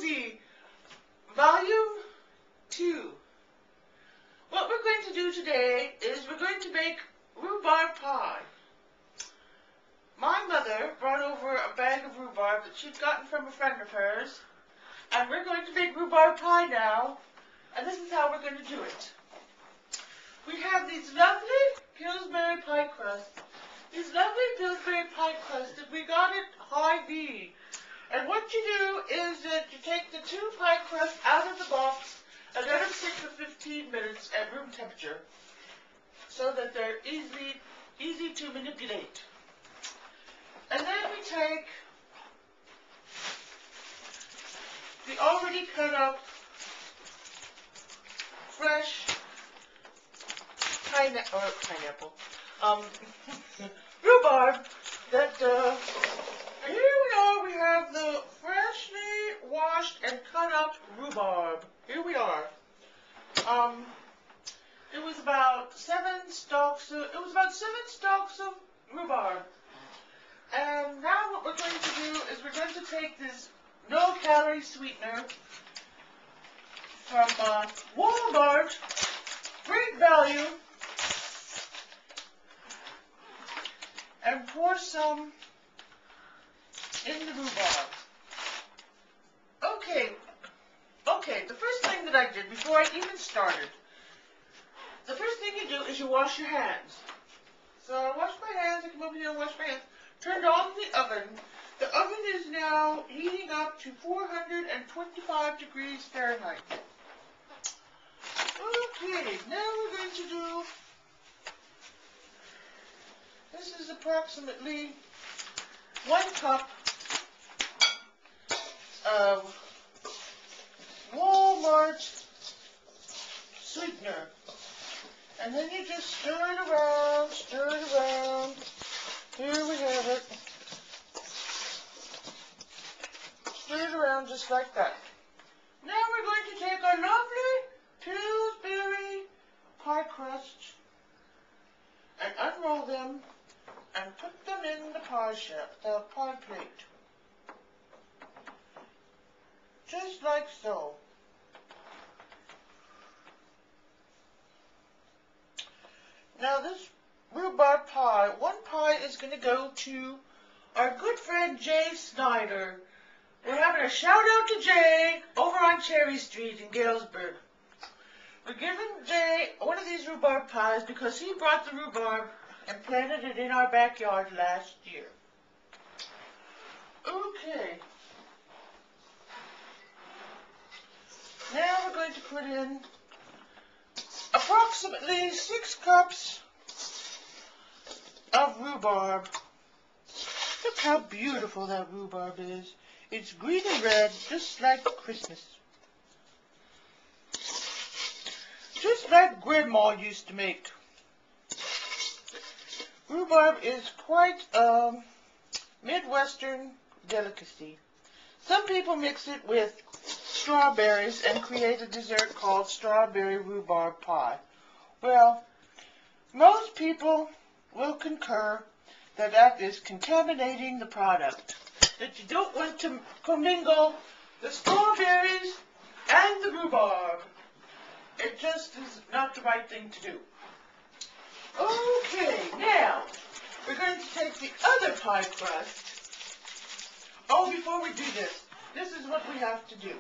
Rosie, Volume 2. What we're going to do today is we're going to make rhubarb pie. My mother brought over a bag of rhubarb that she'd gotten from a friend of hers, and we're going to make rhubarb pie now, and this is how we're going to do it. We have these lovely Pillsbury pie crusts. These lovely Pillsbury pie crusts that we got at Hy-Vee. And what you do is that you take the 2 pie crusts out of the box and let them sit for 15 minutes at room temperature so that they're easy to manipulate. And then we take the already cut up fresh rhubarb that, here we are, we have the freshly washed and cut up rhubarb. Here we are. It was about 7 stalks of rhubarb. And now what we're going to do is we're going to take this no-calorie sweetener from Walmart, great value, and pour some in the rhubarb. Okay, the first thing that I did before I even started, the first thing you do is you wash your hands. So I washed my hands, I come over here and wash my hands, turned on the oven. The oven is now heating up to 425 degrees Fahrenheit. Okay, now we're going to do, this is approximately 1 cup of Walmart sweetener. And then you just stir it around, stir it around. Here we have it. Stir it around just like that. Now we're going to take our lovely Pillsbury pie crust and unroll them and put them in the pie plate. Just like so. Now this rhubarb pie, 1 pie is going to go to our good friend Jay Snyder. We're having a shout out to Jay over on Cherry Street in Galesburg. We're giving Jay one of these rhubarb pies because he brought the rhubarb and planted it in our backyard last year. Okay. Now we're going to put in approximately 6 cups of rhubarb. Look how beautiful that rhubarb is. It's green and red, just like Christmas. Just like Grandma used to make. Rhubarb is quite a Midwestern delicacy. Some people mix it with strawberries and create a dessert called strawberry rhubarb pie. Well, most people will concur that that is contaminating the product. That you don't want to commingle the strawberries and the rhubarb. It just is not the right thing to do. Okay, now we're going to take the other pie crust. Oh, before we do this, this is what we have to do.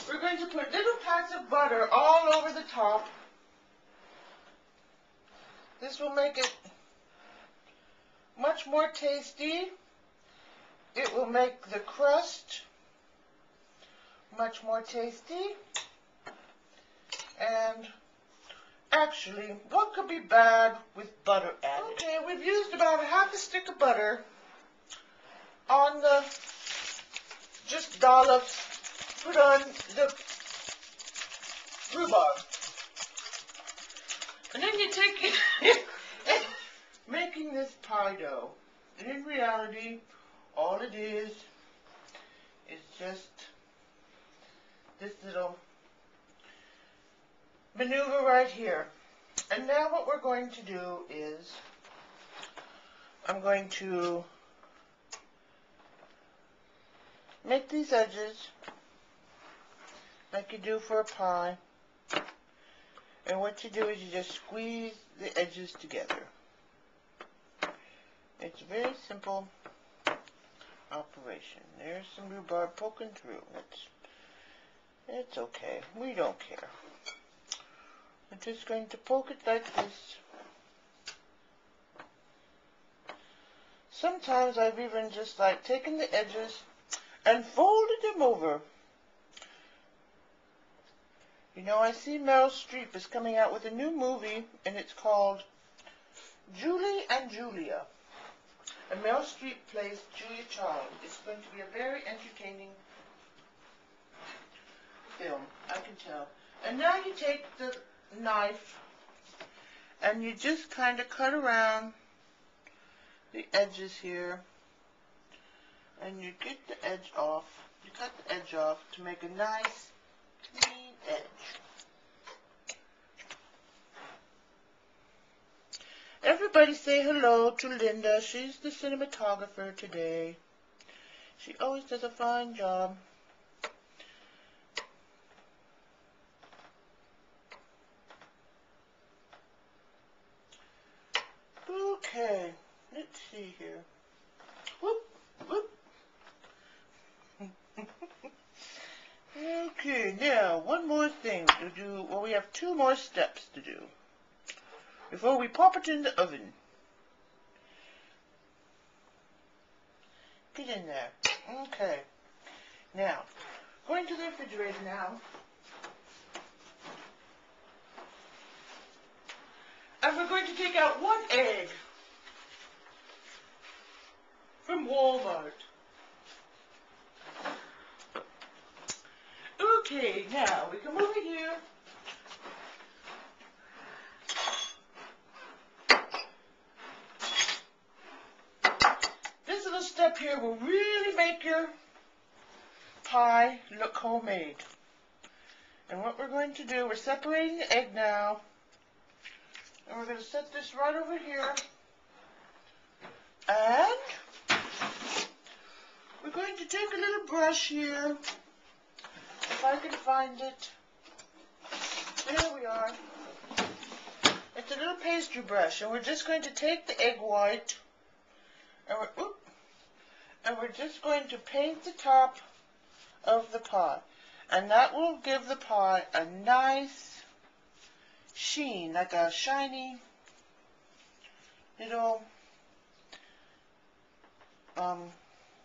We're going to put little pats of butter all over the top. This will make it much more tasty. It will make the crust much more tasty. And actually, what could be bad with butter added? Okay, we've used about a half a stick of butter on the, just dolloped, put on the rhubarb. And then you take it, making this pie dough. And in reality, all it is just this little maneuver right here. And now what we're going to do is I'm going to make these edges like you do for a pie. And what you do is you just squeeze the edges together. It's a very simple operation. There's some rhubarb poking through. It's okay. We don't care. I'm just going to poke it like this. Sometimes I've even just like taken the edges and folded them over. You know, I see Meryl Streep is coming out with a new movie, and it's called Julie and Julia. And Meryl Streep plays Julia Child. It's going to be a very entertaining film, I can tell. And now you take the knife and you just kind of cut around the edges here. And you get the edge off. You cut the edge off to make a nice clean edge. Everybody say hello to Linda. She's the cinematographer today. She always does a fine job. Okay, let's see here. Whoop, whoop. Okay, now one more thing to do. Well, we have 2 more steps to do before we pop it in the oven. Get in there. Okay. Now, going to the refrigerator now. And we're going to take out 1 egg from Walmart. Okay, now we come over here. This little step here will really make your pie look homemade. And what we're going to do, we're separating the egg now. And we're going to set this right over here. And we're going to take a little brush here. If I can find it. There we are. It's a little pastry brush. And we're just going to take the egg white. And we're just going to paint the top of the pie. And that will give the pie a nice sheen, like a shiny little, what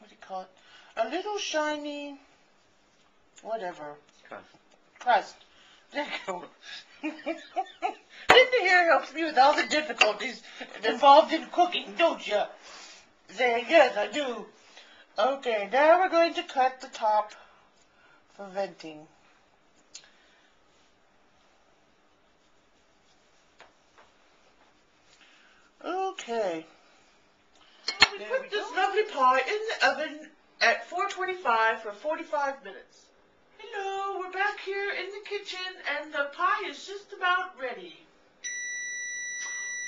do you call it? A little shiny, whatever. Crust. There you go. Linda here helps me with all the difficulties involved in cooking, don't you? Say, yes, I do. Okay, now we're going to cut the top for venting. Okay. We put this lovely pie in the oven at 425 for 45 minutes. Hello, we're back here in the kitchen and the pie is just about ready.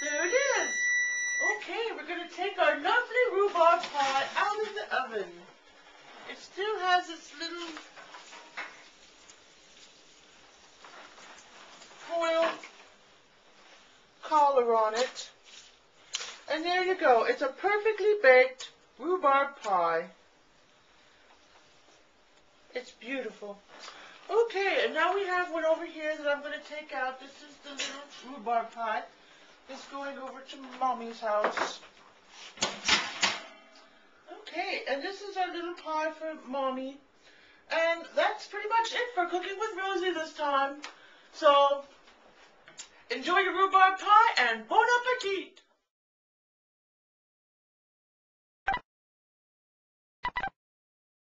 There it is. Okay, we're going to take our lovely rhubarb pie out of the oven. It still has its little foil collar on it. And there you go. It's a perfectly baked rhubarb pie. It's beautiful. Okay, and now we have one over here that I'm going to take out. This is the little rhubarb pie. It's going over to Mommy's house. Okay, and this is our little pie for Mommy. And that's pretty much it for Cooking with Rosie this time. So, enjoy your rhubarb pie and bon appetit!